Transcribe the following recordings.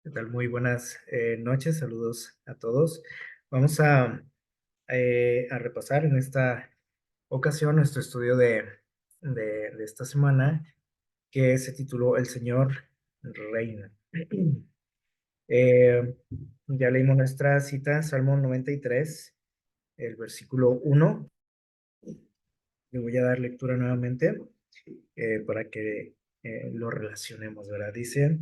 ¿Qué tal? Muy buenas noches, saludos a todos. Vamos a repasar en esta ocasión nuestro estudio de esta semana que se tituló El Señor Reina. Eh, ya leímos nuestra cita, Salmo 93, el versículo 1. Le voy a dar lectura nuevamente para que lo relacionemos, ¿verdad? Dice,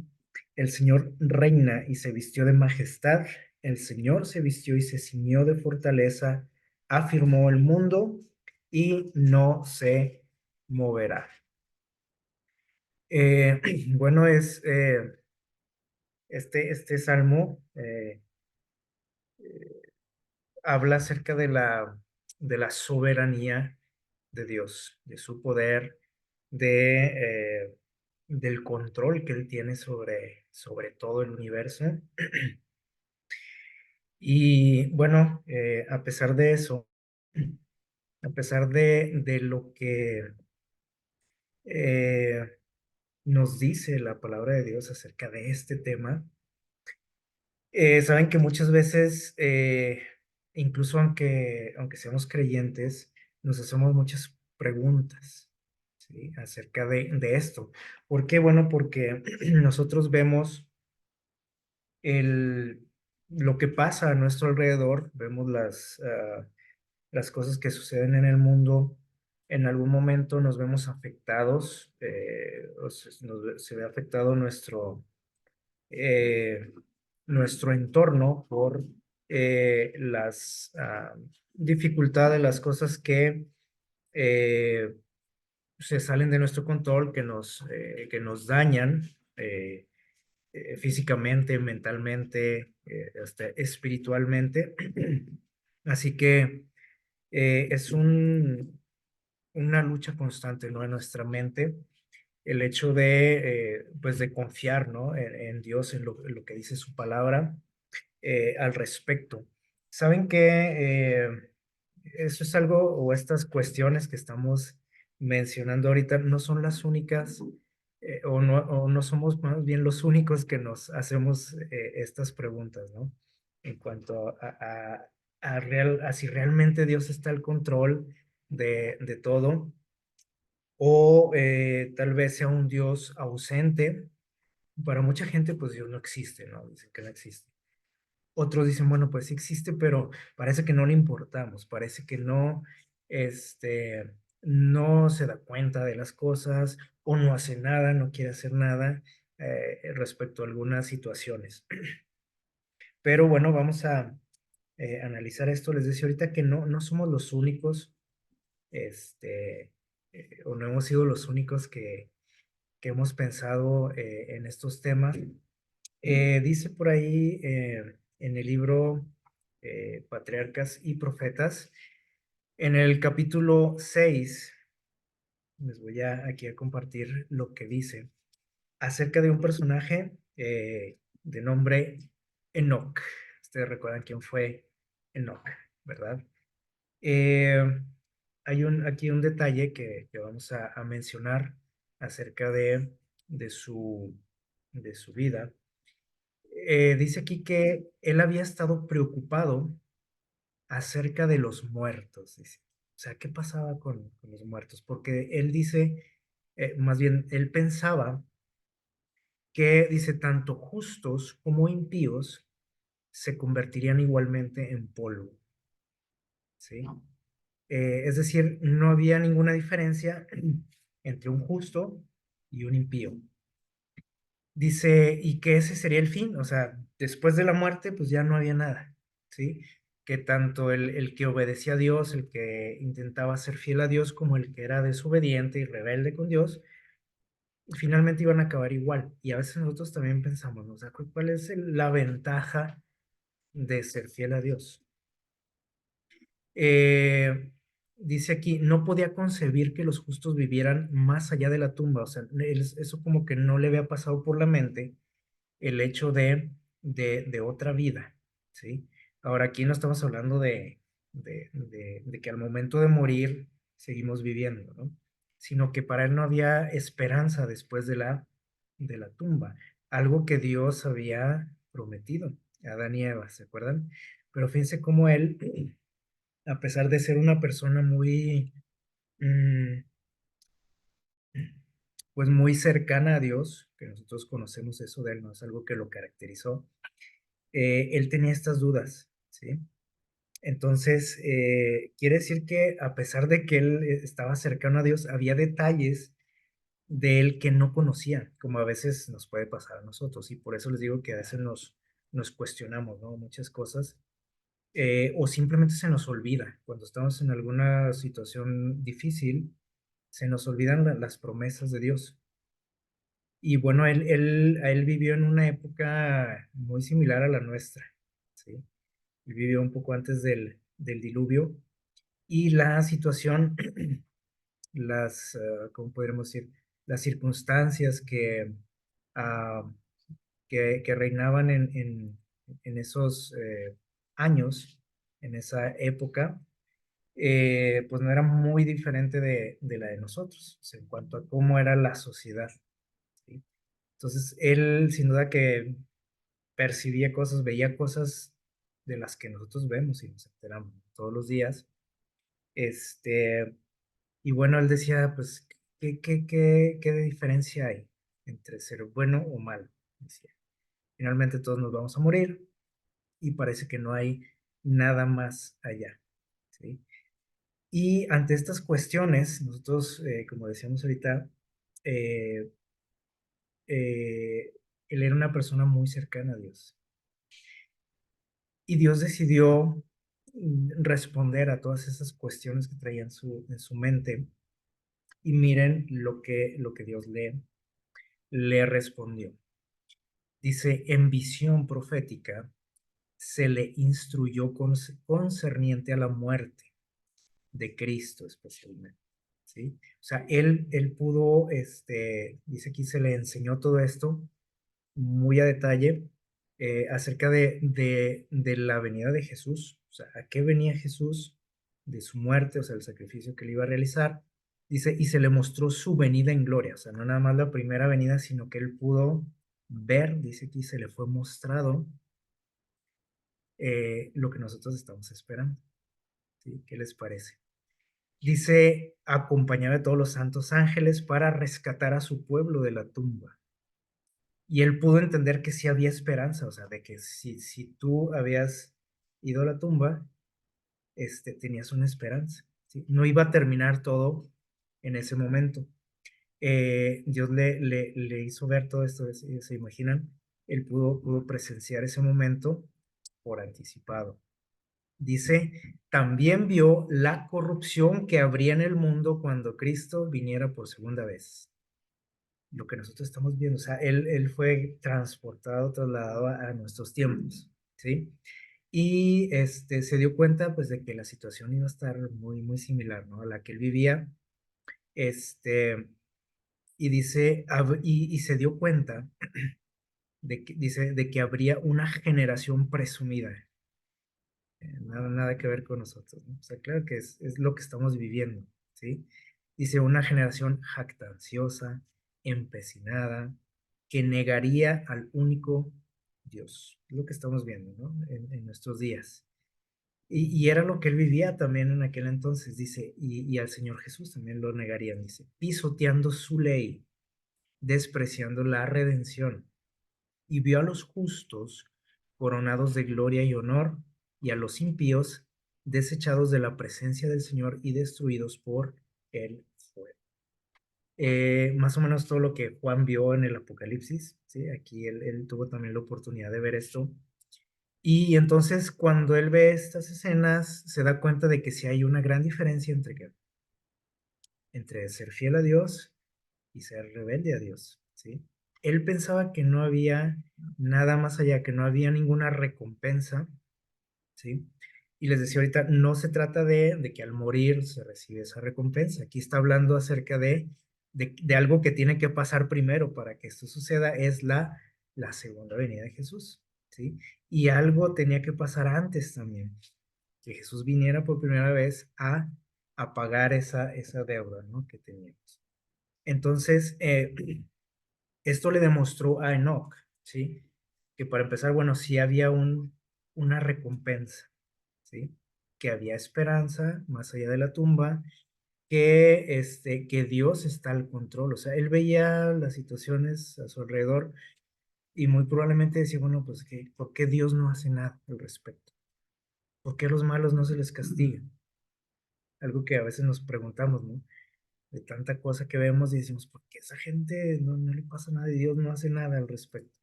el Señor reina y se vistió de majestad, el Señor se vistió y se ciñó de fortaleza, afirmó el mundo y no se moverá. Eh, bueno, este salmo habla acerca de la soberanía de Dios, de su poder, del control que Él tiene sobre todo el universo. Y bueno, a pesar de eso, a pesar de lo que eh, nos dice la palabra de Dios acerca de este tema, saben que muchas veces, incluso aunque seamos creyentes, nos hacemos muchas preguntas, ¿sí? Acerca de esto. ¿Por qué? Bueno, porque nosotros vemos el, lo que pasa a nuestro alrededor, vemos las cosas que suceden en el mundo. En algún momento nos vemos afectados, se ve afectado eh, nuestro entorno por las dificultades, las cosas que eh, se salen de nuestro control, que nos dañan físicamente, mentalmente, hasta espiritualmente. Así que es una lucha constante, ¿no? En nuestra mente, el hecho pues de confiar, ¿no? En Dios, en lo que dice su palabra al respecto. Saben que eso es algo, o estas cuestiones que estamos mencionando ahorita, no son las únicas, o no somos más bien los únicos que nos hacemos estas preguntas, ¿no? En cuanto a si realmente Dios está al control de todo, o tal vez sea un Dios ausente. Para mucha gente, pues Dios no existe, ¿no? Dicen que no existe. Otros dicen, bueno, pues sí existe, pero parece que no le importamos, parece que no, no se da cuenta de las cosas o no hace nada, no quiere hacer nada respecto a algunas situaciones. Pero bueno, vamos a analizar esto. Les decía ahorita que no somos los únicos, este, o no hemos sido los únicos que hemos pensado en estos temas. Dice por ahí en el libro Patriarcas y Profetas, en el capítulo 6, les voy aquí a compartir lo que dice acerca de un personaje de nombre Enoch. Ustedes recuerdan quién fue Enoch, ¿verdad? Eh, hay aquí un detalle que vamos a mencionar acerca de su, de su vida. Dice aquí que él había estado preocupado acerca de los muertos, dice. O sea, ¿qué pasaba con los muertos? Porque él dice, más bien, él pensaba que, dice, tanto justos como impíos se convertirían igualmente en polvo, ¿sí? Es decir, no había ninguna diferencia entre un justo y un impío. Dice, y que ese sería el fin, o sea, después de la muerte, pues ya no había nada, ¿sí? Que tanto el que obedecía a Dios, el que intentaba ser fiel a Dios, como el que era desobediente y rebelde con Dios, finalmente iban a acabar igual. Y a veces nosotros también pensamos, ¿no? O sea, ¿cuál es la ventaja de ser fiel a Dios? Eh, Dice aquí, no podía concebir que los justos vivieran más allá de la tumba, o sea, eso como que no le había pasado por la mente el hecho de otra vida, ¿sí? Ahora, aquí no estamos hablando de que al momento de morir seguimos viviendo, ¿no? Sino que para él no había esperanza después de la tumba. algo que Dios había prometido a Adán y Eva, ¿se acuerdan? Pero fíjense cómo él, a pesar de ser una persona muy, mm, pues muy cercana a Dios, que nosotros conocemos eso de él, no es algo que lo caracterizó, él tenía estas dudas, ¿sí? Entonces, quiere decir que a pesar de que él estaba cercano a Dios, había detalles de él que no conocía, como a veces nos puede pasar a nosotros. Y por eso les digo que a veces nos cuestionamos, ¿no? Muchas cosas, o simplemente se nos olvida. Cuando estamos en alguna situación difícil, se nos olvidan las promesas de Dios. Y bueno, él vivió en una época muy similar a la nuestra, ¿sí? Él vivió un poco antes del diluvio y la situación, ¿cómo podríamos decir? Las circunstancias ah, que reinaban en esos años, en esa época, pues no era muy diferente de la de nosotros, o sea, en cuanto a cómo era la sociedad, ¿sí? Entonces, él sin duda que percibía cosas, veía cosas de las que nosotros vemos y nos enteramos todos los días. Este, y bueno, él decía, pues, ¿qué diferencia hay entre ser bueno o malo? Decía, finalmente todos nos vamos a morir y parece que no hay nada más allá, ¿sí? Y ante estas cuestiones, nosotros, como decíamos ahorita, eh, eh, él era una persona muy cercana a Dios. Y Dios decidió responder a todas esas cuestiones que traía en su mente. Y miren lo que Dios le respondió. Dice, en visión profética se le instruyó concerniente a la muerte de Cristo especialmente, ¿sí? O sea, él pudo, dice aquí, se le enseñó todo esto muy a detalle acerca de la venida de Jesús, o sea, a qué venía Jesús, de su muerte, o sea, el sacrificio que él iba a realizar. Dice, y se le mostró su venida en gloria, o sea, no nada más la primera venida, sino que él pudo ver, dice aquí, se le fue mostrado lo que nosotros estamos esperando, ¿sí? ¿Qué les parece? Dice, acompañado de todos los santos ángeles para rescatar a su pueblo de la tumba. Y él pudo entender que sí había esperanza, o sea, de que si tú habías ido a la tumba, tenías una esperanza, ¿sí? No iba a terminar todo en ese momento. Dios le hizo ver todo esto, se imaginan, él pudo presenciar ese momento por anticipado. Dice, también vio la corrupción que habría en el mundo cuando Cristo viniera por segunda vez. Lo que nosotros estamos viendo, o sea, él fue transportado, trasladado a nuestros tiempos, ¿sí? Y se dio cuenta, pues, de que la situación iba a estar muy, muy similar, ¿no? A la que él vivía, este, y dice, y se dio cuenta dice, de que habría una generación presumida, nada que ver con nosotros, ¿no? O sea, claro que es lo que estamos viviendo, ¿sí? Dice una generación jactanciosa, empecinada, que negaría al único Dios. Es lo que estamos viendo, ¿no? En nuestros días. Y era lo que él vivía también en aquel entonces, dice, y al Señor Jesús también lo negarían, dice, pisoteando su ley, despreciando la redención y vio a los justos coronados de gloria y honor, y a los impíos desechados de la presencia del Señor y destruidos por el fuego. Más o menos todo lo que Juan vio en el Apocalipsis, ¿sí? Aquí él tuvo también la oportunidad de ver esto. Y entonces cuando él ve estas escenas, se da cuenta de que sí hay una gran diferencia entre ser fiel a Dios y ser rebelde a Dios, ¿sí? Él pensaba que no había nada más allá, que no había ninguna recompensa, ¿sí? Y les decía ahorita, no se trata de que al morir se recibe esa recompensa. Aquí está hablando acerca de algo que tiene que pasar primero para que esto suceda, es la segunda venida de Jesús, ¿sí? Y algo tenía que pasar antes también, que Jesús viniera por primera vez a pagar esa deuda, ¿no? Que teníamos. Entonces, Esto le demostró a Enoc, ¿sí? Que para empezar, bueno, sí había una recompensa, ¿sí? Que había esperanza más allá de la tumba, que Dios está al control. O sea, él veía las situaciones a su alrededor y muy probablemente decía, bueno, pues, ¿por qué Dios no hace nada al respecto? ¿Por qué a los malos no se les castiga? Algo que a veces nos preguntamos, ¿no? De tanta cosa que vemos y decimos, ¿por qué esa gente no le pasa nada y Dios no hace nada al respecto?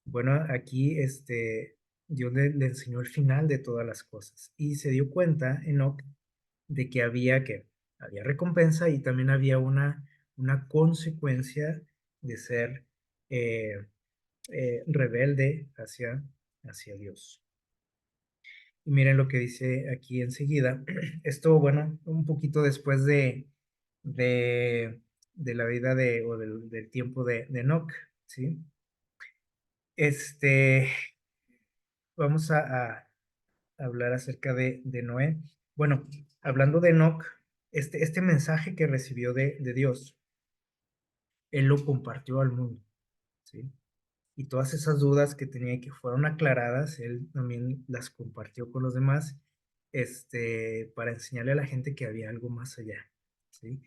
Bueno, aquí Dios le enseñó el final de todas las cosas y se dio cuenta, Enoch, de había recompensa y también había una consecuencia de ser eh, rebelde hacia Dios. Y miren lo que dice aquí enseguida. Esto, bueno, un poquito después de, de la vida del tiempo de Enoch, ¿sí? Este, vamos a hablar acerca de Noé. Bueno, hablando de Enoch, este mensaje que recibió de Dios, él lo compartió al mundo, ¿sí? Y todas esas dudas que tenía y que fueron aclaradas, él también las compartió con los demás, para enseñarle a la gente que había algo más allá, ¿sí?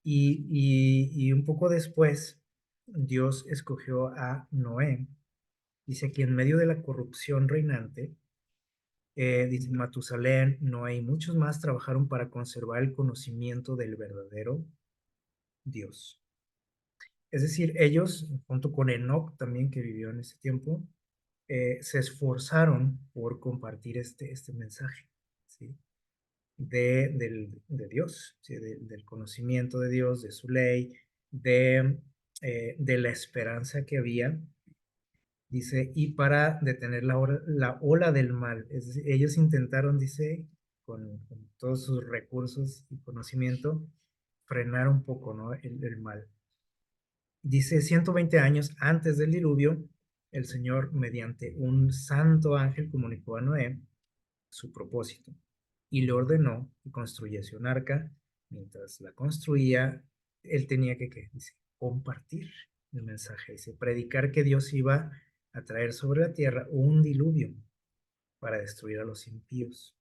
Y un poco después, Dios escogió a Noé. Dice que en medio de la corrupción reinante, dice Matusalén, Noé y muchos más trabajaron para conservar el conocimiento del verdadero Dios. Es decir, ellos, junto con Enoch también, que vivió en ese tiempo, se esforzaron por compartir este mensaje, ¿sí? De Dios, ¿sí? Del conocimiento de Dios, de su ley, de la esperanza que había. Dice, y para detener la ola del mal. Es decir, ellos intentaron, dice, con todos sus recursos y conocimiento, frenar un poco, ¿no? El mal. Dice, 120 años antes del diluvio, el Señor, mediante un santo ángel, comunicó a Noé su propósito y le ordenó que construyese un arca. Mientras la construía, él tenía que dice, compartir el mensaje, dice, predicar que Dios iba a traer sobre la tierra un diluvio para destruir a los impíos.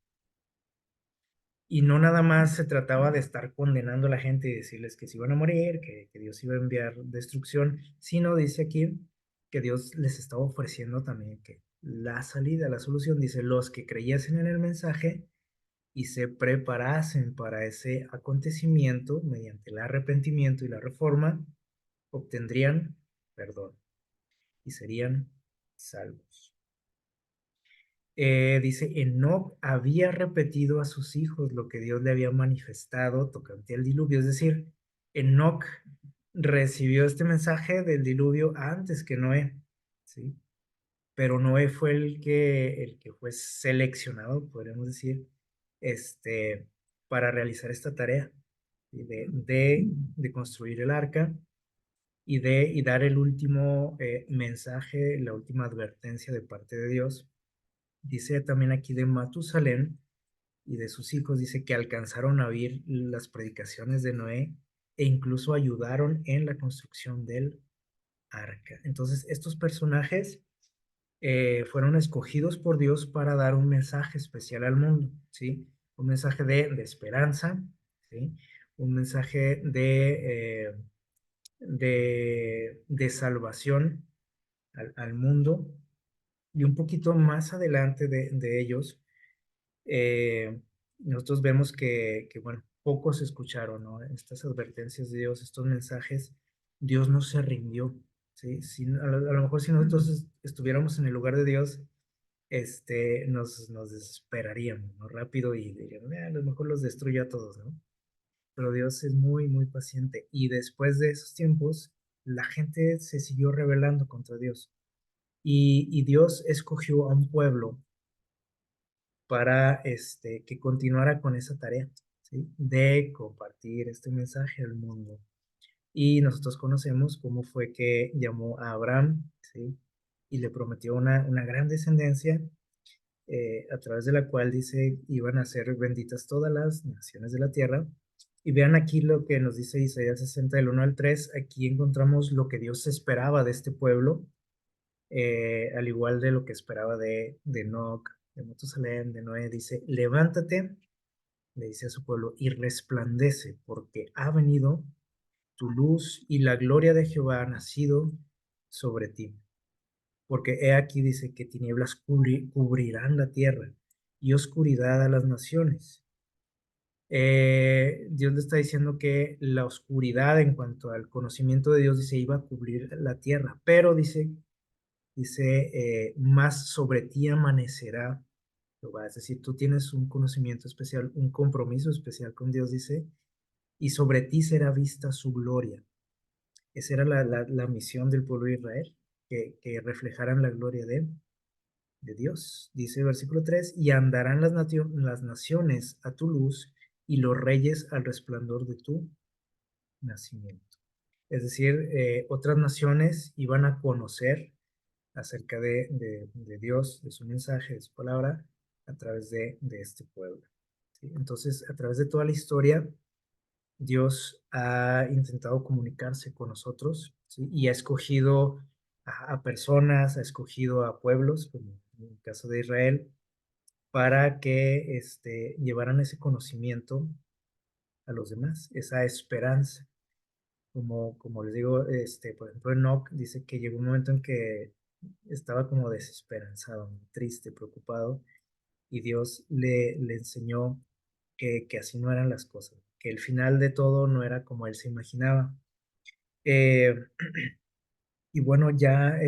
Y no nada más se trataba de estar condenando a la gente y decirles que se iban a morir, que Dios iba a enviar destrucción, sino dice aquí que Dios les estaba ofreciendo también que la salida, la solución, dice, los que creyesen en el mensaje y se preparasen para ese acontecimiento mediante el arrepentimiento y la reforma, obtendrían perdón y serían salvos. Dice, Enoc había repetido a sus hijos lo que Dios le había manifestado tocante al diluvio. Es decir, Enoc recibió este mensaje del diluvio antes que Noé, ¿sí? Pero Noé fue el que fue seleccionado, podríamos decir, para realizar esta tarea, ¿sí? De construir el arca y dar el último mensaje, la última advertencia de parte de Dios. Dice también aquí de Matusalén y de sus hijos, dice que alcanzaron a oír las predicaciones de Noé e incluso ayudaron en la construcción del arca. Entonces, estos personajes fueron escogidos por Dios para dar un mensaje especial al mundo, ¿sí? Un mensaje de esperanza, ¿sí? Un mensaje de salvación al mundo. Y un poquito más adelante de ellos, eh, nosotros vemos bueno, pocos escucharon, ¿no? Estas advertencias de Dios, estos mensajes. Dios no se rindió, ¿sí? A lo mejor si nosotros estuviéramos en el lugar de Dios, nos desesperaríamos, ¿no? Rápido y diríamos, a lo mejor los destruye a todos, ¿no? Pero Dios es muy, muy paciente. Y después de esos tiempos, la gente se siguió rebelando contra Dios. Y Dios escogió a un pueblo para que continuara con esa tarea, ¿sí? De compartir este mensaje al mundo. Y nosotros conocemos cómo fue que llamó a Abraham, ¿sí? Y le prometió una gran descendencia, a través de la cual dice iban a ser benditas todas las naciones de la tierra. Y vean aquí lo que nos dice Isaías 60 del 1 al 3. Aquí encontramos lo que Dios esperaba de este pueblo, al igual de lo que esperaba de Enoc, de Matusalén, de Noé. Dice, levántate, le dice a su pueblo, y resplandece, porque ha venido tu luz y la gloria de Jehová ha nacido sobre ti. Porque he aquí dice que tinieblas cubrirán la tierra y oscuridad a las naciones. Dios le está diciendo que la oscuridad en cuanto al conocimiento de Dios, dice, iba a cubrir la tierra, pero dice, más sobre ti amanecerá Jehová. Es decir, tú tienes un conocimiento especial, un compromiso especial con Dios, dice, y sobre ti será vista su gloria. Esa era la misión del pueblo de Israel, que reflejaran la gloria de Dios. Dice el versículo 3, y andarán las naciones a tu luz y los reyes al resplandor de tu nacimiento. Es decir, otras naciones iban a conocer acerca de Dios, de su mensaje, de su palabra, a través de este pueblo. ¿Sí? Entonces, a través de toda la historia, Dios ha intentado comunicarse con nosotros, ¿sí? Y ha escogido a personas, ha escogido a pueblos, como en el caso de Israel, para que llevaran ese conocimiento a los demás, esa esperanza. Como les digo, por ejemplo, Enoch dice que llegó un momento en que estaba como desesperanzado, muy triste, preocupado, y Dios le enseñó que así no eran las cosas, que el final de todo no era como él se imaginaba. Eh, y bueno, ya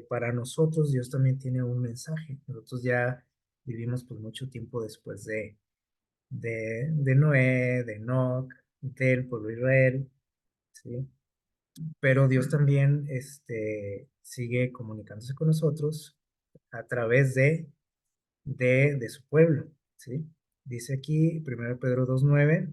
para nosotros Dios también tiene un mensaje. Nosotros ya vivimos pues mucho tiempo después de Noé, de Enoch, del pueblo de Israel, ¿sí? Pero Dios también sigue comunicándose con nosotros a través de su pueblo, ¿sí? Dice aquí, 1 Pedro 2:9,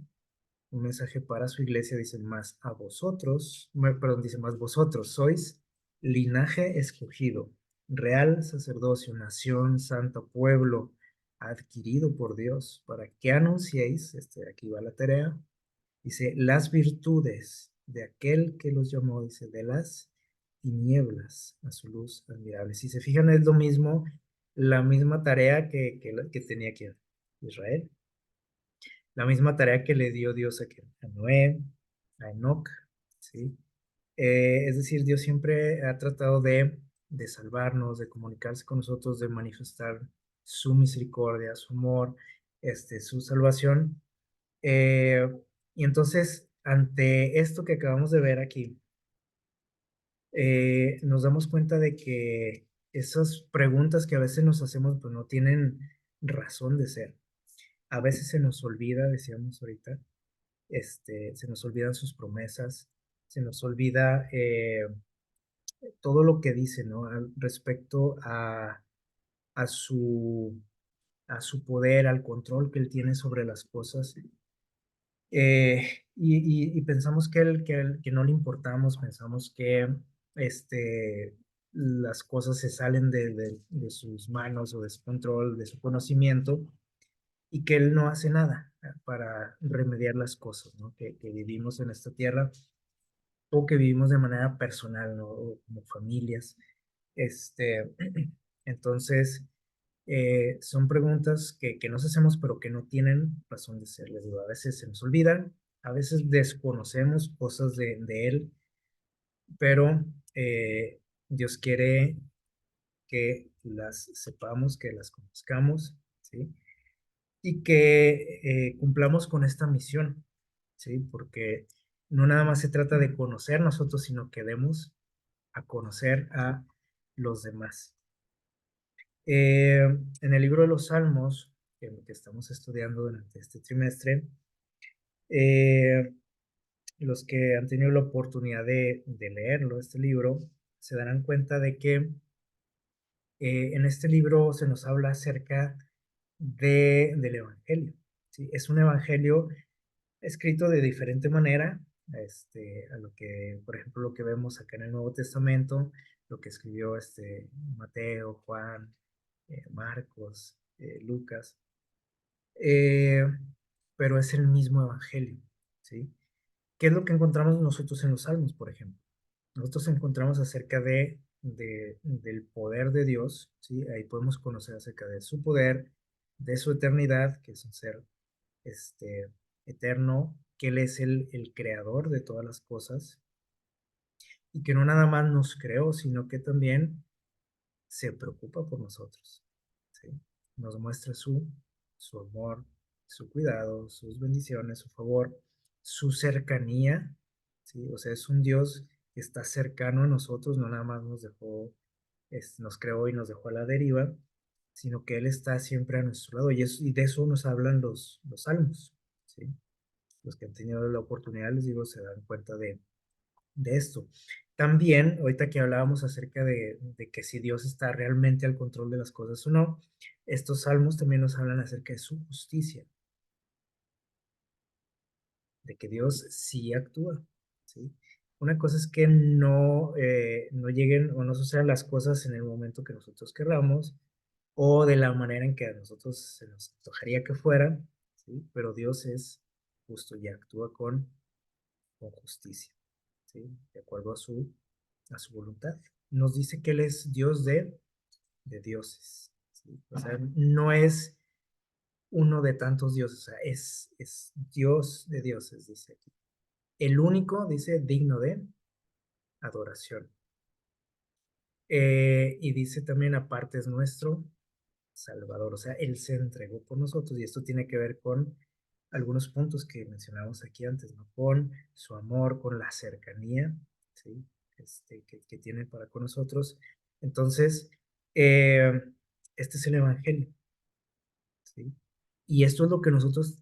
un mensaje para su iglesia, dice, más a vosotros, perdón, dice, más vosotros sois linaje escogido, real sacerdocio, nación, santo pueblo, adquirido por Dios, para que anunciéis, aquí va la tarea, dice, las virtudes de aquel que los llamó, dice, de las tinieblas a su luz admirable. Si se fijan, es lo mismo, la misma tarea que tenía aquí Israel, la misma tarea que le dio Dios a Noé, a Enoch, ¿sí? Es decir, Dios siempre ha tratado de salvarnos, de comunicarse con nosotros, de manifestar su misericordia, su amor, su salvación. Eh, y entonces, ante esto que acabamos de ver aquí, nos damos cuenta de que esas preguntas que a veces nos hacemos, pues no tienen razón de ser. A veces se nos olvida, decíamos ahorita, se nos olvidan sus promesas, se nos olvida todo lo que dice, ¿no? Respecto a su, a su poder, al control que él tiene sobre las cosas. Y pensamos que no le importamos, pensamos que las cosas se salen de sus manos o de su control, de su conocimiento, y que él no hace nada para remediar las cosas, ¿no? Que vivimos en esta tierra o que vivimos de manera personal, ¿no? O como familias. Este, entonces, son preguntas que nos hacemos, pero que no tienen razón de ser. Les digo, a veces se nos olvidan, a veces desconocemos cosas de Él, pero Dios quiere que las sepamos, que las conozcamos, ¿sí? Y que cumplamos con esta misión, ¿sí? Porque no nada más se trata de conocer nosotros, sino que demos a conocer a los demás. En el libro de los Salmos, que estamos estudiando durante este trimestre, eh, los que han tenido la oportunidad de leerlo, este libro, se darán cuenta de que en este libro se nos habla acerca del Evangelio. ¿Sí? Es un Evangelio escrito de diferente manera, a lo que, por ejemplo, lo que vemos acá en el Nuevo Testamento, lo que escribió Mateo, Juan, Marcos, Lucas, eh, pero es el mismo evangelio, ¿sí? ¿Qué es lo que encontramos nosotros en los salmos, por ejemplo? Nosotros encontramos acerca del poder de Dios, ¿sí? Ahí podemos conocer acerca de su poder, de su eternidad, que es un ser este, eterno, que Él es el creador de todas las cosas y que no nada más nos creó, sino que también se preocupa por nosotros, ¿sí? Nos muestra su amor, su cuidado, sus bendiciones, su favor, su cercanía, ¿sí? O sea, es un Dios que está cercano a nosotros, no nada más nos dejó, nos creó y nos dejó a la deriva, sino que Él está siempre a nuestro lado y de eso nos hablan los salmos, ¿sí? Los que han tenido la oportunidad, les digo, se dan cuenta de esto. También, ahorita que hablábamos acerca de que si Dios está realmente al control de las cosas o no, estos salmos también nos hablan acerca de su justicia, de que Dios sí actúa, ¿sí? Una cosa es que no lleguen o no sucedan las cosas en el momento que nosotros querramos o de la manera en que a nosotros se nos antojaría que fueran, ¿sí? Pero Dios es justo y actúa con justicia, ¿sí? De acuerdo a su voluntad. Nos dice que Él es Dios de dioses, ¿sí? O sea, no es uno de tantos dioses, o sea, es Dios de dioses, dice aquí. El único, dice, digno de adoración. Y dice también, aparte es nuestro Salvador, o sea, Él se entregó por nosotros y esto tiene que ver con algunos puntos que mencionábamos aquí antes, ¿no? Con su amor, con la cercanía, ¿sí? Que tiene para con nosotros. Entonces, eh, este es el Evangelio, ¿sí? Y esto es lo que nosotros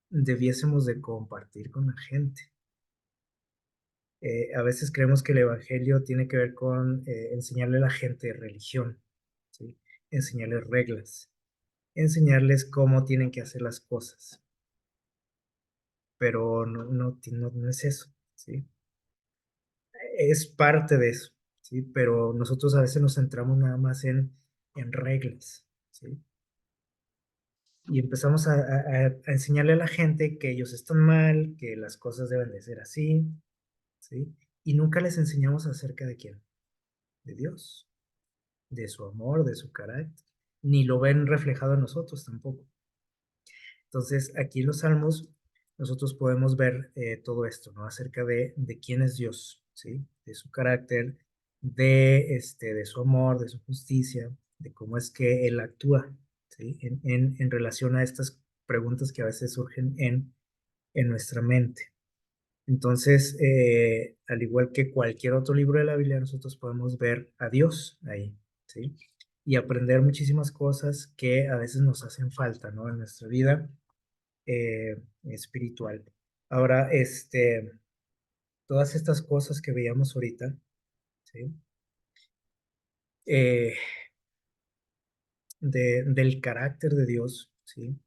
debiésemos de compartir con la gente. A veces creemos que el Evangelio tiene que ver con enseñarle a la gente religión, ¿sí? Enseñarles reglas, enseñarles cómo tienen que hacer las cosas, pero no es eso, ¿sí? Es parte de eso, ¿sí? Pero nosotros a veces nos centramos nada más en reglas, ¿sí? Y empezamos a enseñarle a la gente que ellos están mal, que las cosas deben de ser así, ¿sí? Y nunca les enseñamos acerca de quién, de Dios, de su amor, de su carácter, ni lo ven reflejado en nosotros tampoco. Entonces, aquí en los Salmos, nosotros podemos ver todo esto, ¿no? Acerca de quién es Dios, ¿sí? De su carácter, de su amor, de su justicia, de cómo es que Él actúa, ¿sí? En relación a estas preguntas que a veces surgen en nuestra mente. Entonces, al igual que cualquier otro libro de la Biblia, nosotros podemos ver a Dios ahí, ¿sí? Y aprender muchísimas cosas que a veces nos hacen falta, ¿no? En nuestra vida espiritual. Ahora, todas estas cosas que veíamos ahorita, ¿sí? Eh, del carácter de Dios, ¿sí?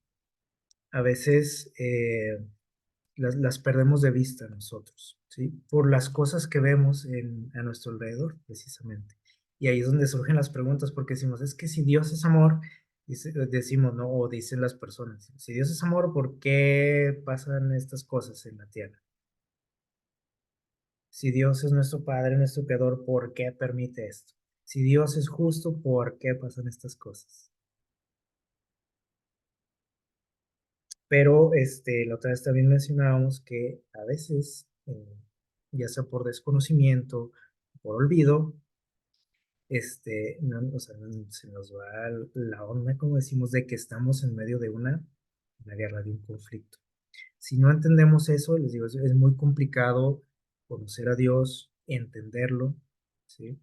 A veces las perdemos de vista nosotros, ¿sí? Por las cosas que vemos a nuestro alrededor, precisamente. Y ahí es donde surgen las preguntas, porque decimos, es que si Dios es amor, decimos, ¿no? O dicen las personas, si Dios es amor, ¿por qué pasan estas cosas en la tierra? Si Dios es nuestro Padre, nuestro Creador, ¿por qué permite esto? Si Dios es justo, ¿por qué pasan estas cosas? Pero la otra vez también mencionábamos que a veces, ya sea por desconocimiento, por olvido, no, o sea, se nos va la onda, como decimos, de que estamos en medio de una guerra, de un conflicto. Si no entendemos eso, les digo, es muy complicado conocer a Dios, entenderlo, ¿sí?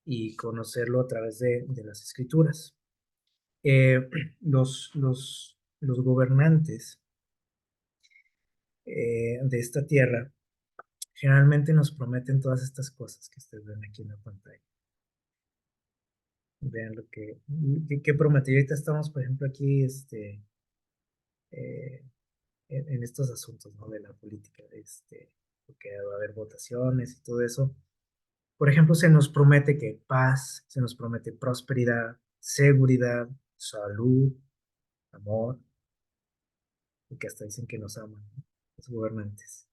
Y conocerlo a través de las escrituras. Eh, los gobernantes de esta tierra generalmente nos prometen todas estas cosas que ustedes ven aquí en la pantalla. Vean lo que prometió. Ahorita estamos, por ejemplo, aquí eh, en estos asuntos, ¿no? De la política, porque va a haber votaciones y todo eso. Por ejemplo, se nos promete que paz, se nos promete prosperidad, seguridad, salud, amor, y que hasta dicen que nos aman, ¿no? los gobernantes.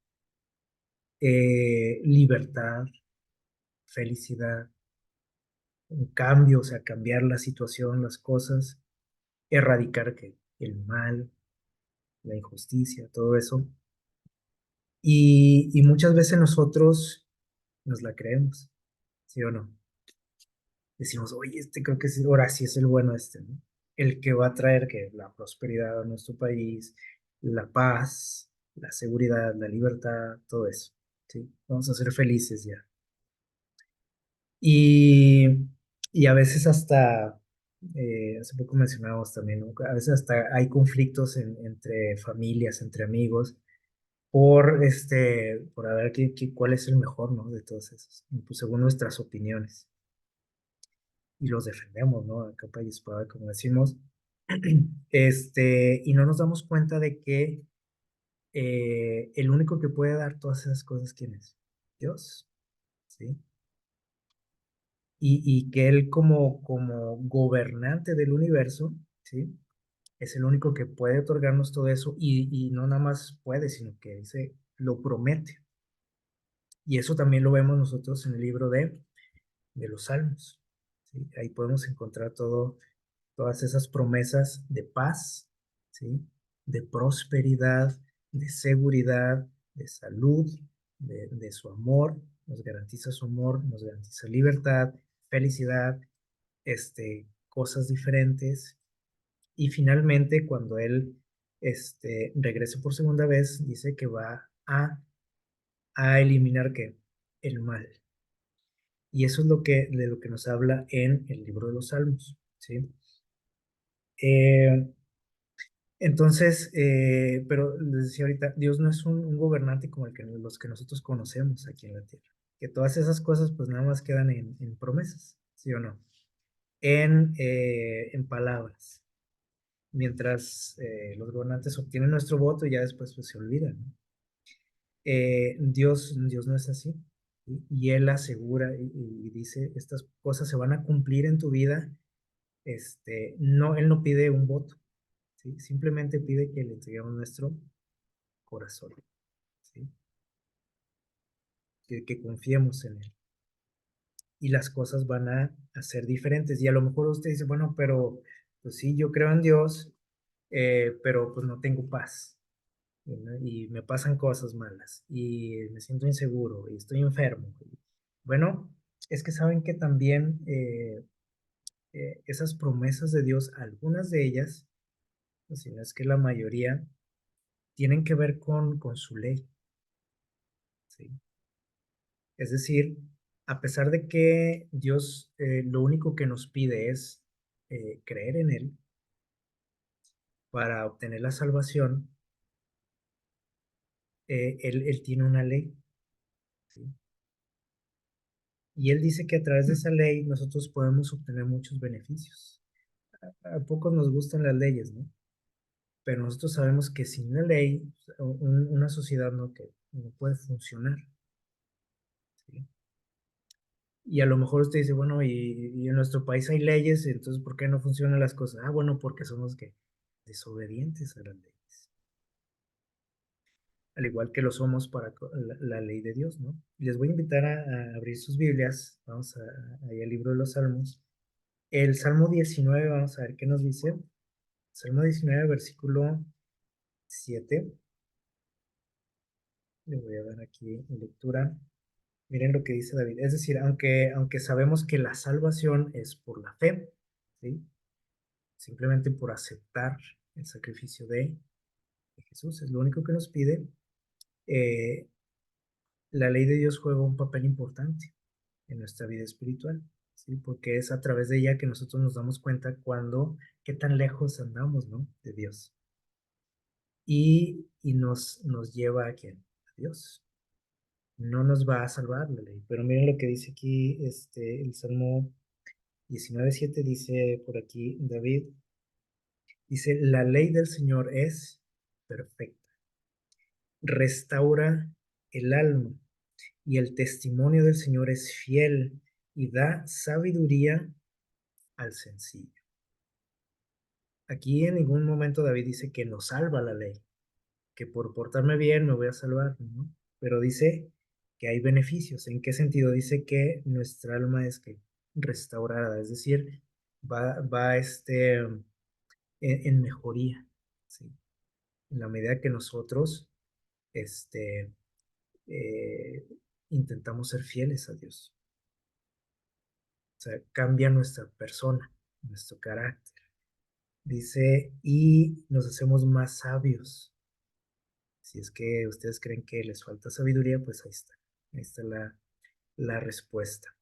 Libertad, felicidad, un cambio, o sea, cambiar la situación, las cosas, erradicar que el mal, la injusticia, todo eso. Y muchas veces nosotros nos la creemos, ¿sí o no? Decimos, oye, creo que sí, ahora sí es el bueno ¿no? El que va a traer que la prosperidad a nuestro país, la paz, la seguridad, la libertad, todo eso, ¿sí? Vamos a ser felices ya. Y, y a veces hasta, hace poco mencionábamos también, ¿no? A veces hasta hay conflictos entre familias, entre amigos, por a ver cuál es el mejor, ¿no? De todos esos, pues según nuestras opiniones. Y los defendemos, ¿no? A capa y espada, como decimos. Y no nos damos cuenta de que el único que puede dar todas esas cosas, ¿quién es? Dios, ¿sí? Y que Él como gobernante del universo, ¿sí? Es el único que puede otorgarnos todo eso y no nada más puede, sino que dice, lo promete. Y eso también lo vemos nosotros en el libro de los Salmos, ¿sí? Ahí podemos encontrar todas esas promesas de paz, ¿sí? De prosperidad, de seguridad, de salud, de su amor, nos garantiza su amor, nos garantiza libertad, felicidad, cosas diferentes. Y finalmente, cuando él regrese por segunda vez, dice que va a eliminar ¿qué? El mal. Y eso es de lo que nos habla en el libro de los Salmos, ¿sí? Eh, Entonces, pero les decía ahorita, Dios no es un gobernante como los que nosotros conocemos aquí en la tierra. Que todas esas cosas pues nada más quedan en promesas, ¿sí o no? En palabras. Mientras los gobernantes obtienen nuestro voto, ya después pues se olvidan, ¿no? Dios no es así. ¿Sí? Y Él asegura y dice, estas cosas se van a cumplir en tu vida. No, Él no pide un voto, ¿sí? Simplemente pide que le entreguemos nuestro corazón, ¿sí? Que confiemos en Él. Y las cosas van a ser diferentes. Y a lo mejor usted dice, bueno, pero pues sí, yo creo en Dios, pero pues no tengo paz, ¿no? Y me pasan cosas malas y me siento inseguro y estoy enfermo. Bueno, es que saben que también esas promesas de Dios, algunas de ellas, si no es que la mayoría, tienen que ver con su ley, ¿sí? Es decir, a pesar de que Dios lo único que nos pide es creer en Él para obtener la salvación, Él tiene una ley, ¿sí? Y Él dice que a través de esa ley nosotros podemos obtener muchos beneficios. A pocos nos gustan las leyes, ¿no? Pero nosotros sabemos que sin la ley, una sociedad no puede funcionar, ¿sí? Y a lo mejor usted dice, bueno, y en nuestro país hay leyes, entonces ¿por qué no funcionan las cosas? Ah, bueno, porque somos que desobedientes a las leyes, al igual que lo somos para la ley de Dios, ¿no? Les voy a invitar a abrir sus Biblias, vamos ahí al libro de los Salmos. El Salmo 19, vamos a ver qué nos dice. Salmo 19, versículo 7. Le voy a dar aquí en lectura. Miren lo que dice David. Es decir, aunque sabemos que la salvación es por la fe, ¿sí? Simplemente por aceptar el sacrificio de Jesús, es lo único que nos pide. eh, la ley de Dios juega un papel importante en nuestra vida espiritual, ¿sí? Porque es a través de ella que nosotros nos damos cuenta qué tan lejos andamos, ¿no? De Dios. Y nos lleva a quién? A Dios. No nos va a salvar la ley. Pero miren lo que dice aquí, el Salmo 19:7 dice por aquí David, dice, la ley del Señor es perfecta, restaura el alma, y el testimonio del Señor es fiel y da sabiduría al sencillo. Aquí en ningún momento David dice que nos salva la ley, que por portarme bien me voy a salvar, ¿no? Pero dice que hay beneficios. ¿En qué sentido? Dice que nuestra alma es que restaurada, es decir, va en mejoría, ¿sí? En la medida que nosotros este, eh, intentamos ser fieles a Dios. O sea, cambia nuestra persona, nuestro carácter. Dice, y nos hacemos más sabios. Si es que ustedes creen que les falta sabiduría, pues ahí está. Ahí está la respuesta.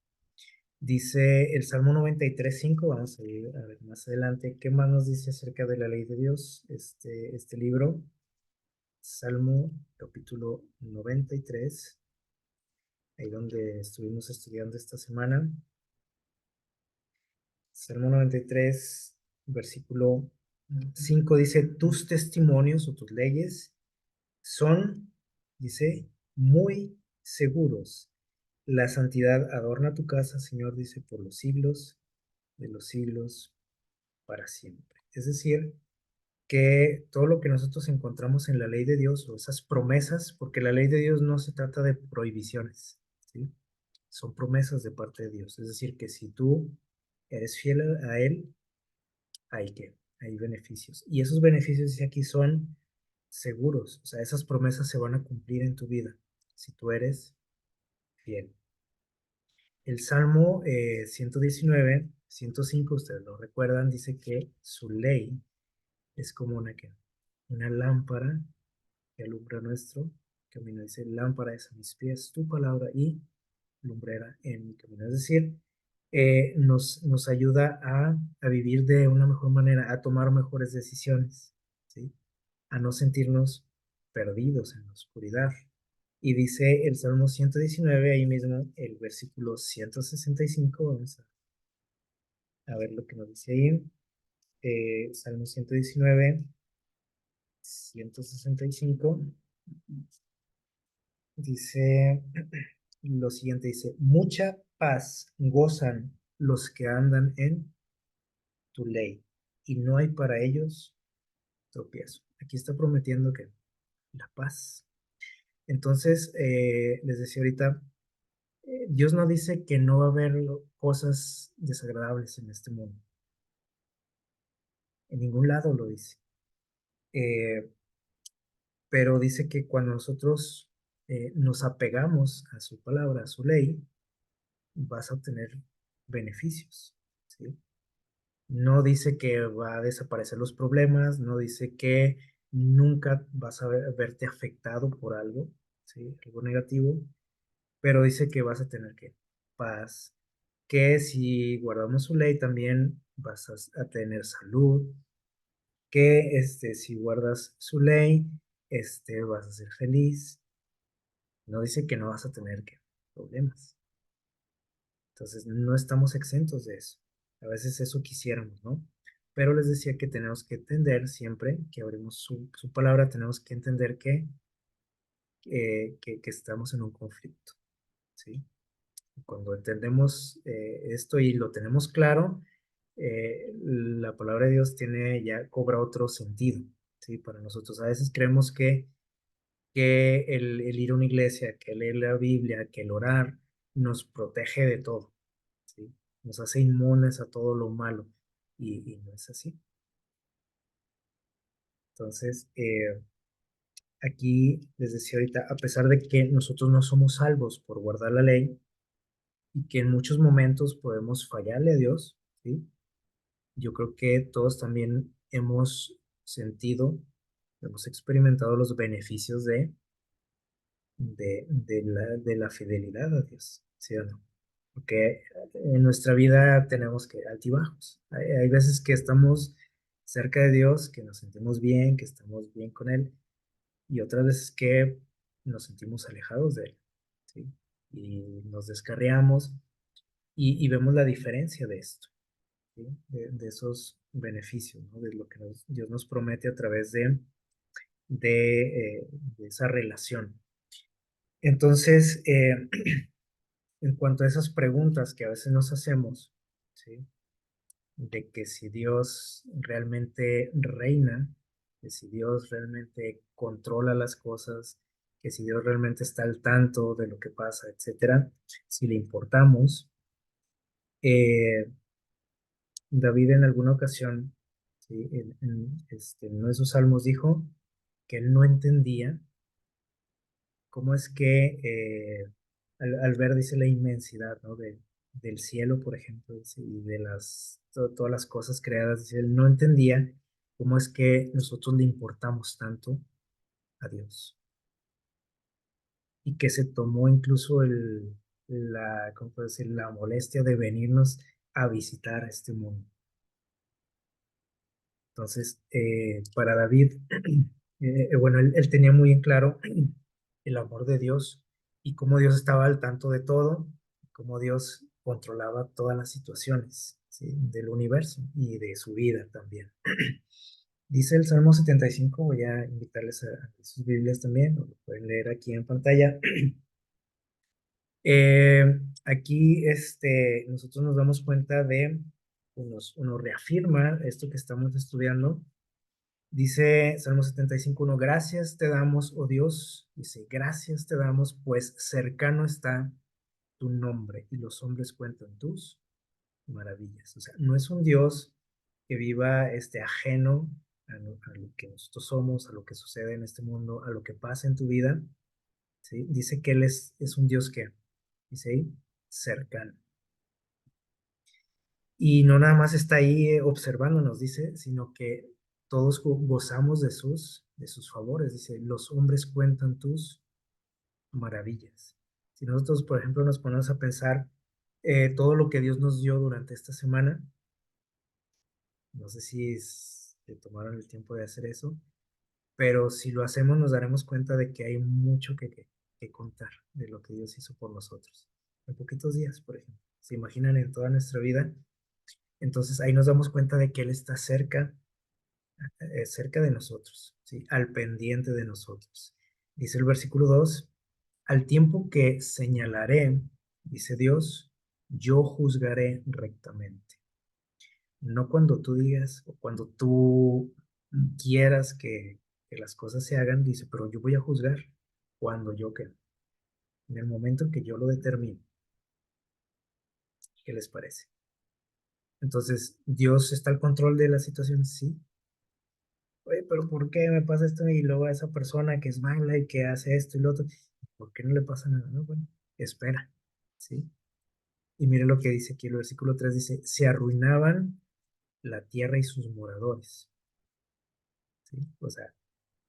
Dice el Salmo 93:5, vamos a ir a ver más adelante, ¿qué más nos dice acerca de la ley de Dios? Este libro, Salmo capítulo 93, ahí donde estuvimos estudiando esta semana. Salmo 93, versículo 5 dice, tus testimonios o tus leyes son, dice, muy seguros. La santidad adorna tu casa, Señor, dice, por los siglos de los siglos para siempre. Es decir, que todo lo que nosotros encontramos en la ley de Dios o esas promesas, porque la ley de Dios no se trata de prohibiciones, ¿sí? Son promesas de parte de Dios. Es decir, que si tú eres fiel a Él, hay beneficios. Y esos beneficios, dice aquí, son seguros. O sea, esas promesas se van a cumplir en tu vida si tú eres fiel. El Salmo 119, 105, ustedes lo recuerdan, dice que su ley es como una lámpara que alumbra nuestro camino. Dice, lámpara es a mis pies tu palabra y lumbrera en mi camino. Es decir, nos ayuda a vivir de una mejor manera, a tomar mejores decisiones, ¿sí? A no sentirnos perdidos en la oscuridad. Y dice el Salmo 119, ahí mismo, el versículo 165, vamos a ver lo que nos dice ahí. Salmo 119, 165, dice lo siguiente, dice, mucha paz gozan los que andan en tu ley, y no hay para ellos tropiezo. Aquí está prometiendo que la paz. Entonces, les decía ahorita, Dios no dice que no va a haber cosas desagradables en este mundo. En ningún lado lo dice. Eh, pero dice que cuando nosotros nos apegamos a su palabra, a su ley, vas a obtener beneficios, ¿sí? No dice que va a desaparecer los problemas, no dice que nunca vas a verte afectado por algo, ¿sí? Algo negativo, pero dice que vas a tener que paz, que si guardamos su ley también vas a tener salud, que si guardas su ley, vas a ser feliz. No dice que no vas a tener problemas. Entonces, no estamos exentos de eso. A veces eso quisiéramos, ¿no? Pero les decía que tenemos que entender siempre que abrimos su palabra, tenemos que entender que estamos en un conflicto, ¿sí? Cuando entendemos esto y lo tenemos claro, la palabra de Dios ya cobra otro sentido, ¿sí? Para nosotros. A veces creemos que el ir a una iglesia, que leer la Biblia, que el orar, nos protege de todo, ¿sí? Nos hace inmunes a todo lo malo y no es así. Entonces, aquí les decía ahorita, a pesar de que nosotros no somos salvos por guardar la ley y que en muchos momentos podemos fallarle a Dios, ¿sí? Yo creo que todos también hemos sentido, hemos experimentado los beneficios de la fidelidad a Dios, ¿sí o no? Porque en nuestra vida tenemos que altibajos. Hay veces que estamos cerca de Dios, que nos sentimos bien, que estamos bien con Él, y otras veces que nos sentimos alejados de Él, ¿sí? Y nos descarriamos y vemos la diferencia de esto, ¿sí? De esos beneficios, ¿no? De lo que Dios nos promete a través de esa relación. Entonces, en cuanto a esas preguntas que a veces nos hacemos, ¿sí? De que si Dios realmente reina, que si Dios realmente controla las cosas, que si Dios realmente está al tanto de lo que pasa, etcétera, si le importamos. Eh, David en alguna ocasión, ¿sí? En uno de sus salmos dijo que él no entendía cómo es que al ver, dice, la inmensidad, ¿no? Del cielo, por ejemplo, dice, y de todas las cosas creadas, dice, él no entendía cómo es que nosotros le importamos tanto a Dios y que se tomó incluso ¿cómo puedo decir? La molestia de venirnos a visitar a este mundo. Entonces, para David, bueno, él tenía muy en claro el amor de Dios y cómo Dios estaba al tanto de todo, cómo Dios controlaba todas las situaciones, ¿sí? Del universo y de su vida también. Dice el Salmo 75, voy a invitarles a sus Biblias también, o lo pueden leer aquí en pantalla. Aquí nosotros nos damos cuenta uno reafirma esto que estamos estudiando. Dice Salmo 75:1, gracias te damos, oh Dios, dice, gracias te damos, pues cercano está tu nombre y los hombres cuentan tus maravillas. O sea, no es un Dios que viva ajeno a lo que nosotros somos, a lo que sucede en este mundo, a lo que pasa en tu vida, ¿sí? Dice que Él es un Dios que, dice ahí, cercano. Y no nada más está ahí observándonos, dice, sino que todos gozamos de sus favores. Dice, los hombres cuentan tus maravillas. Si nosotros, por ejemplo, nos ponemos a pensar todo lo que Dios nos dio durante esta semana, no sé si se tomaron el tiempo de hacer eso, pero si lo hacemos nos daremos cuenta de que hay mucho que contar de lo que Dios hizo por nosotros. En poquitos días, por ejemplo. ¿Se imaginan en toda nuestra vida? Entonces ahí nos damos cuenta de que Él está cerca de nosotros, ¿sí? Al pendiente de nosotros. Dice el versículo 2, al tiempo que señalaré, dice Dios, yo juzgaré rectamente. No cuando tú digas o cuando tú quieras que las cosas se hagan, dice, pero yo voy a juzgar cuando yo quiera, en el momento en que yo lo determine. ¿Qué les parece? Entonces, ¿Dios está al control de la situación? Sí. Oye, pero ¿por qué me pasa esto? Y luego a esa persona que es mala y que hace esto y lo otro, ¿por qué no le pasa nada? No, bueno, espera, ¿sí? Y mire lo que dice aquí, el versículo 3 dice, se arruinaban la tierra y sus moradores, ¿sí? O sea,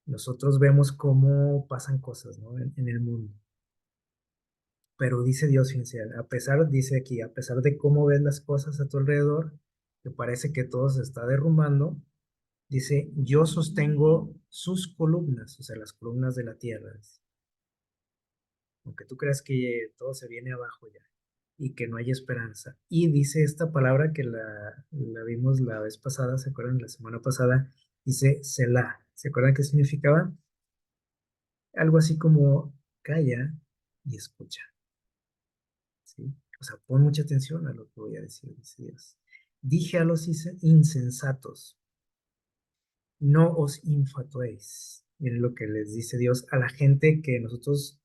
nosotros vemos cómo pasan cosas, ¿no? En el mundo. Pero dice Dios, fíjense, dice aquí, a pesar de cómo ves las cosas a tu alrededor, que parece que todo se está derrumbando, dice, yo sostengo sus columnas, o sea, las columnas de la tierra. Aunque tú creas que todo se viene abajo ya y que no hay esperanza. Y dice esta palabra que la vimos la vez pasada, ¿se acuerdan? La semana pasada, dice Selah. ¿Se acuerdan qué significaba? Algo así como calla y escucha, ¿sí? O sea, pon mucha atención a lo que voy a decir, dice Dios. Dije a los insensatos, no os infatuéis. Miren lo que les dice Dios a la gente que nosotros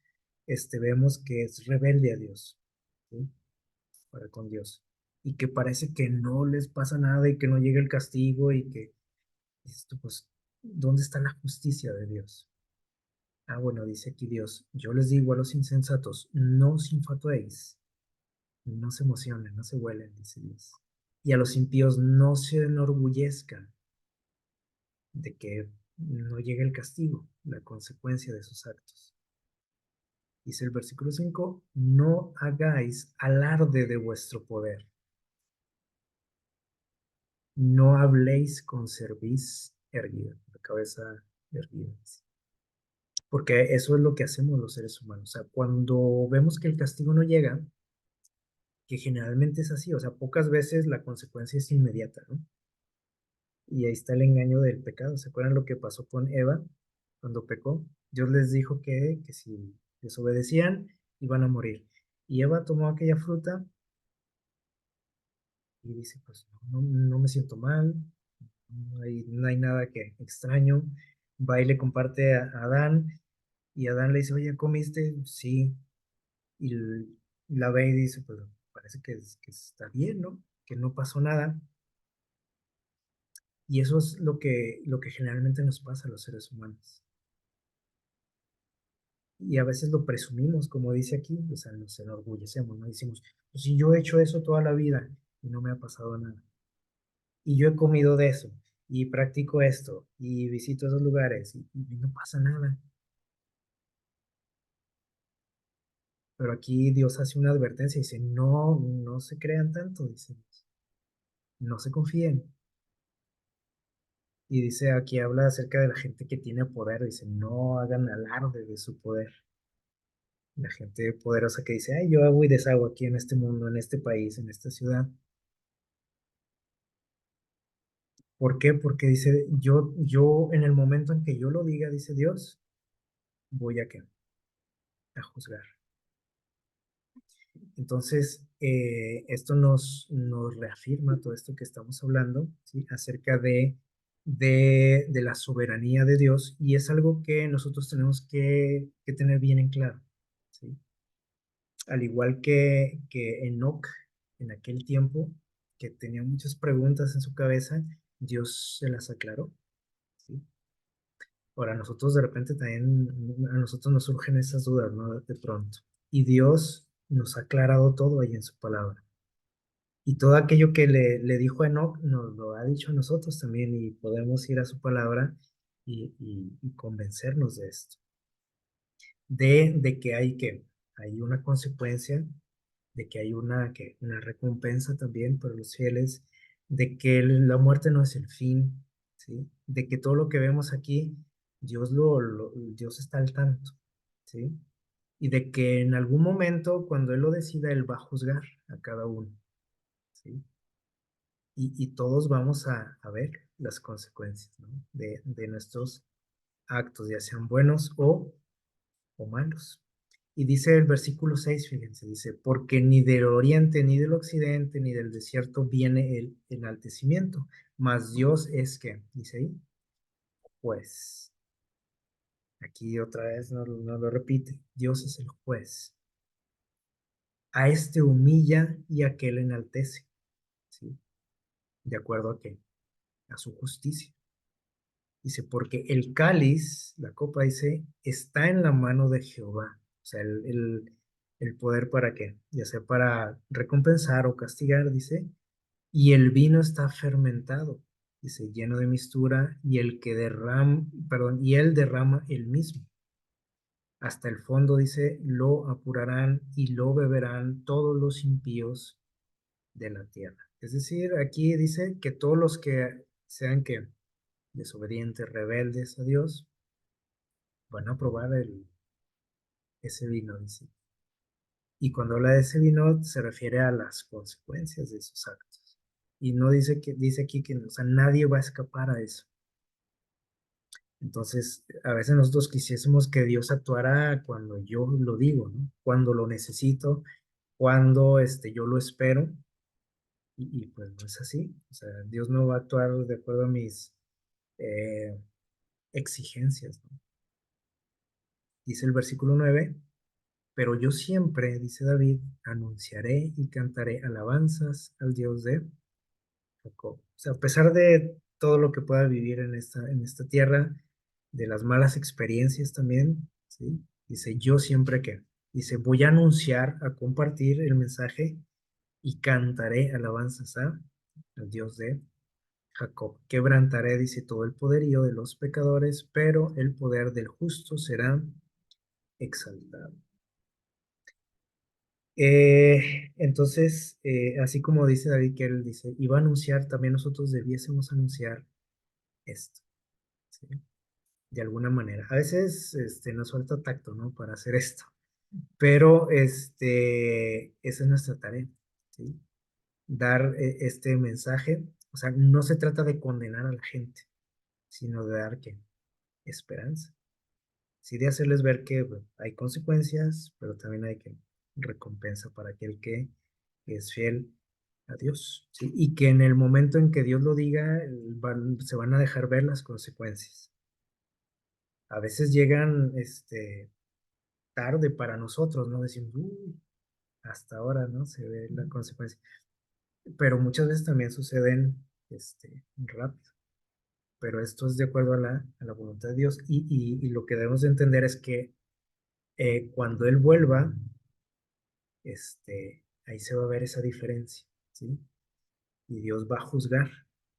vemos que es rebelde a Dios, ¿sí? Para con Dios. Y que parece que no les pasa nada y que no llega el castigo y que, dices tú, pues, ¿dónde está la justicia de Dios? Ah, bueno, dice aquí Dios, yo les digo a los insensatos, no os infatuéis, no se emocionen, no se huelen, dice Dios. Y a los impíos no se enorgullezcan de que no llegue el castigo, la consecuencia de sus actos. Dice el versículo 5, no hagáis alarde de vuestro poder, no habléis con cerviz erguida, la cabeza erguida. Porque eso es lo que hacemos los seres humanos. O sea, cuando vemos que el castigo no llega, que generalmente es así, o sea, pocas veces la consecuencia es inmediata, ¿no? Y ahí está el engaño del pecado. ¿Se acuerdan lo que pasó con Eva cuando pecó? Dios les dijo que si desobedecían, iban a morir. Y Eva tomó aquella fruta y dice, pues no me siento mal, no hay nada que extraño. Va y le comparte a Adán, y Adán le dice, oye, ¿comiste? Sí. Y la ve y dice, pues parece que está bien, ¿no? Que no pasó nada. Y eso es lo que generalmente nos pasa a los seres humanos. Y a veces lo presumimos, como dice aquí, o sea, nos enorgullecemos, ¿no? Decimos, pues si yo he hecho eso toda la vida y no me ha pasado nada. Y yo he comido de eso, y practico esto, y visito esos lugares, y no pasa nada. Pero aquí Dios hace una advertencia y dice, no, no se crean tanto, dice, no se confíen. Y dice, aquí habla acerca de la gente que tiene poder, dice, no hagan alarde de su poder. La gente poderosa que dice, ay, yo hago y deshago aquí en este mundo, en este país, en esta ciudad. ¿Por qué? Porque dice, yo en el momento en que yo lo diga, dice Dios, voy a, ¿qué? A juzgar. Entonces, esto nos reafirma todo esto que estamos hablando, ¿sí? Acerca de la soberanía de Dios, y es algo que nosotros tenemos que tener bien en claro, ¿sí? Al igual que Enoch en aquel tiempo, que tenía muchas preguntas en su cabeza, Dios se las aclaró, ¿sí? Ahora, nosotros de repente también, a nosotros nos surgen esas dudas, ¿no? De pronto. Y Dios nos ha aclarado todo ahí en su palabra. Y todo aquello que le dijo a Enoch nos lo ha dicho a nosotros también, y podemos ir a su palabra y convencernos de esto, de que hay una consecuencia, de que hay una recompensa también para los fieles, de que la muerte no es el fin, ¿sí? De que todo lo que vemos aquí, Dios está al tanto, ¿sí? Y de que en algún momento, cuando Él lo decida, Él va a juzgar a cada uno, ¿sí? Y todos vamos a ver las consecuencias, ¿no? De nuestros actos, ya sean buenos o malos. Y dice el versículo 6, fíjense, dice, porque ni del oriente, ni del occidente, ni del desierto viene el enaltecimiento, mas Dios es que, dice ahí, juez. Aquí otra vez no lo repite, Dios es el juez. A este humilla y a aquel enaltece, ¿sí? De acuerdo a qué, a su justicia. Dice, porque el cáliz, la copa, dice, está en la mano de Jehová. O sea, el poder para qué, ya sea para recompensar o castigar, dice, y el vino está fermentado, dice, lleno de mistura, y el que derrama, perdón, y él derrama el mismo. Hasta el fondo, dice, lo apurarán y lo beberán todos los impíos de la tierra. Es decir, aquí dice que todos los que sean que desobedientes, rebeldes a Dios, van a probar ese vino, dice. Y cuando habla de ese vino, se refiere a las consecuencias de sus actos. Y no dice aquí que, o sea, nadie va a escapar a eso. Entonces, a veces nosotros quisiésemos que Dios actuara cuando yo lo digo, ¿no? Cuando lo necesito, cuando yo lo espero, y pues no es así. O sea, Dios no va a actuar de acuerdo a mis eh, exigencias, ¿no? Dice el versículo 9. Pero yo siempre, dice David, anunciaré y cantaré alabanzas al Dios de Jacob. O sea, a pesar de todo lo que pueda vivir en esta tierra, de las malas experiencias también, ¿sí? Dice, yo siempre que, dice, voy a anunciar, a compartir el mensaje y cantaré alabanzas al Dios de Jacob. Quebrantaré, dice, todo el poderío de los pecadores, pero el poder del justo será exaltado. Entonces, así como dice David, que él dice, iba a anunciar, también nosotros debiésemos anunciar esto, ¿sí? De alguna manera. A veces nos falta tacto, ¿no? Para hacer esto, pero esa es nuestra tarea, ¿sí? Dar este mensaje, o sea, no se trata de condenar a la gente, sino de dar ¿qué? Esperanza. Sí, de hacerles ver que bueno, hay consecuencias, pero también hay que recompensa para aquel que es fiel a Dios, ¿sí? Y que en el momento en que Dios lo diga, se van a dejar ver las consecuencias. A veces llegan tarde para nosotros, ¿no? Decimos, hasta ahora, ¿no? Se ve la consecuencia. Pero muchas veces también suceden rápido. Pero esto es de acuerdo a la voluntad de Dios y lo que debemos de entender es que cuando Él vuelva, ahí se va a ver esa diferencia, ¿sí? Y Dios va a juzgar,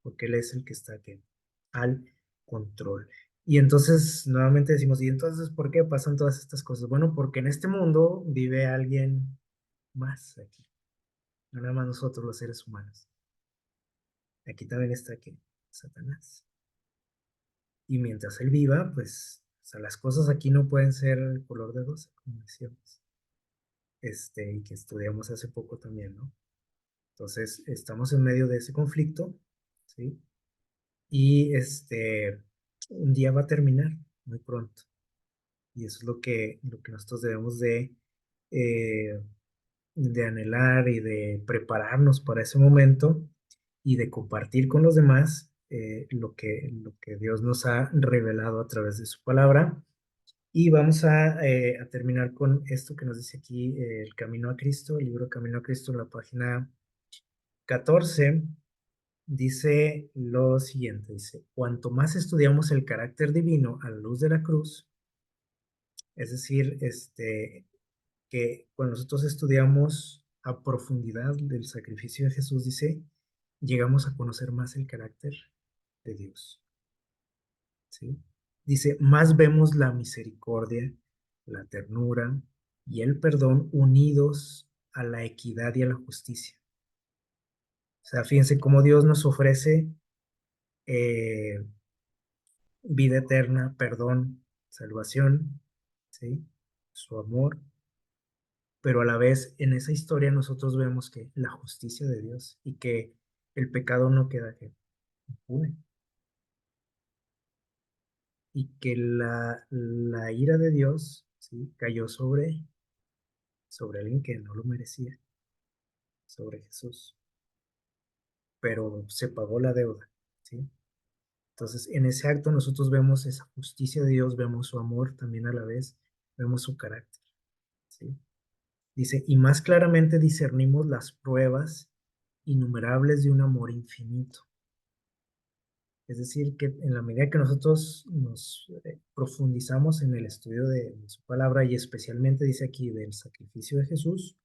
porque Él es el que está aquí, al control. Y entonces, nuevamente decimos, ¿y entonces por qué pasan todas estas cosas? Bueno, porque en este mundo vive alguien más aquí, no nada más nosotros los seres humanos. Aquí también está aquí, Satanás. Y mientras él viva, pues, o sea, las cosas aquí no pueden ser color de rosa, como decíamos, y que estudiamos hace poco también, ¿no? Entonces, estamos en medio de ese conflicto, ¿sí? Y un día va a terminar muy pronto. Y eso es lo que nosotros debemos eh, de anhelar y de prepararnos para ese momento y de compartir con los demás lo que Dios nos ha revelado a través de su palabra. Y vamos a terminar con esto que nos dice aquí el Camino a Cristo, el libro Camino a Cristo, en la página 14. Dice lo siguiente, dice, cuanto más estudiamos el carácter divino a la luz de la cruz, es decir, que cuando nosotros estudiamos a profundidad del sacrificio de Jesús, dice, llegamos a conocer más el carácter de Dios, ¿sí? Dice, más vemos la misericordia, la ternura y el perdón unidos a la equidad y a la justicia. O sea, fíjense cómo Dios nos ofrece eh, vida eterna, perdón, salvación, ¿sí? Su amor, pero a la vez en esa historia nosotros vemos que la justicia de Dios y que el pecado no queda que impune y que la ira de Dios, ¿sí? Cayó sobre alguien que no lo merecía, sobre Jesús, pero se pagó la deuda, ¿sí? Entonces, en ese acto nosotros vemos esa justicia de Dios, vemos su amor también a la vez, vemos su carácter, ¿sí? Dice, y más claramente discernimos las pruebas innumerables de un amor infinito. Es decir, que en la medida que nosotros nos profundizamos en el estudio de su palabra y especialmente dice aquí del sacrificio de Jesús,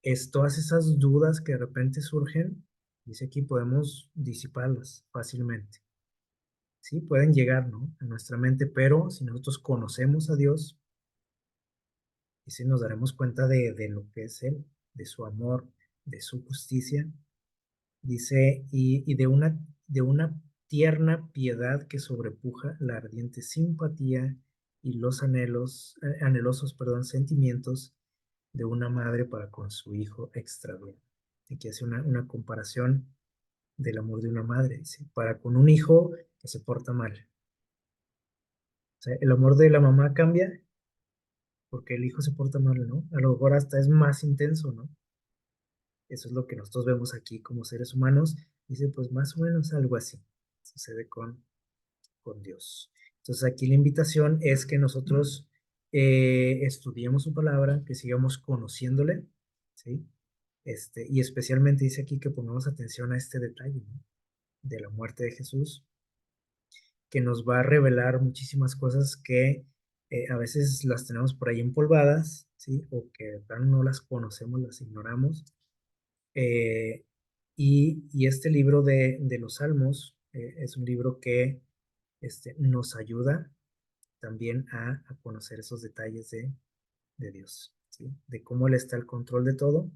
es todas esas dudas que de repente surgen, dice aquí, podemos disiparlas fácilmente. Sí, pueden llegar, ¿no? A nuestra mente, pero si nosotros conocemos a Dios, y si nos daremos cuenta de lo que es Él, de su amor, de su justicia, dice, y de una tierna piedad que sobrepuja la ardiente simpatía y los anhelosos, perdón, sentimientos de una madre para con su hijo extraviado. Aquí hace una comparación del amor de una madre, dice, para con un hijo que se porta mal. O sea, el amor de la mamá cambia porque el hijo se porta mal, ¿no? A lo mejor hasta es más intenso, ¿no? Eso es lo que nosotros vemos aquí como seres humanos. Dice, pues más o menos algo así sucede con Dios. Entonces aquí la invitación es que nosotros estudiemos su palabra, que sigamos conociéndole, ¿sí? Y especialmente dice aquí que pongamos atención a este detalle, ¿no? De la muerte de Jesús, que nos va a revelar muchísimas cosas que a veces las tenemos por ahí empolvadas, ¿sí? O que de plano no las conocemos, las ignoramos. Eh, y este libro de los Salmos es un libro que nos ayuda también a conocer esos detalles de Dios, ¿sí? De cómo Él está al control de todo,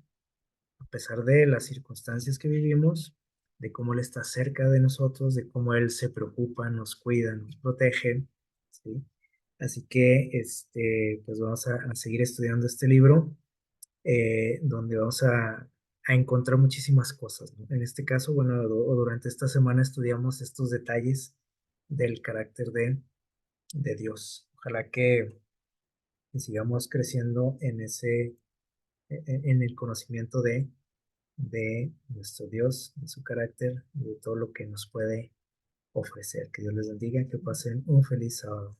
a pesar de las circunstancias que vivimos, de cómo Él está cerca de nosotros, de cómo Él se preocupa, nos cuida, nos protege, ¿sí? Así que, pues vamos a seguir estudiando este libro, donde vamos a encontrar muchísimas cosas, ¿no? En este caso, bueno, durante esta semana estudiamos estos detalles del carácter de Dios. Ojalá que sigamos creciendo en el conocimiento de de nuestro Dios, de su carácter y de todo lo que nos puede ofrecer. Que Dios les bendiga, que pasen un feliz sábado.